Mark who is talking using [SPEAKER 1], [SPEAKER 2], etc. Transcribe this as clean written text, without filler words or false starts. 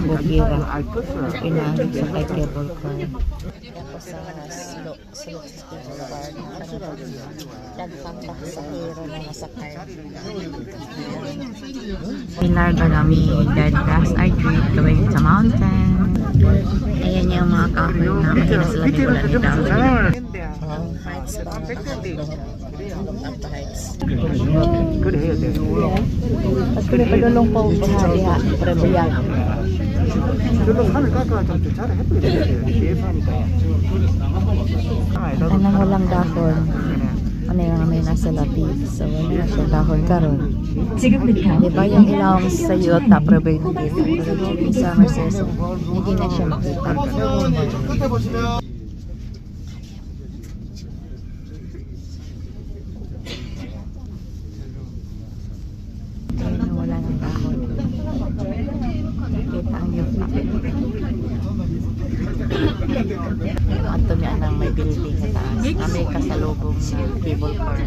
[SPEAKER 1] bugira. Inaanod sa kay cable car. Ako sa sulok sa Boulevard. Daghang pasahero na masakay. Pinarga namin daddas our jeep going to mountain. Ayan yung mga kahoy na mahina sila ni Bulan ni Daw. Heights ba? Up heights. At kung padulong pa bahari ha, prebuyan. Anong walang dahon? Ano yung may nasa labi? So wala siya dahon karon. Diba yung ilawang sa yuta preventive? Pero during summer season, hindi na siya makita. Wala ng dahon. Kita ang yuta. Ato niya nang may building sa taas. May kasalubong na cable car.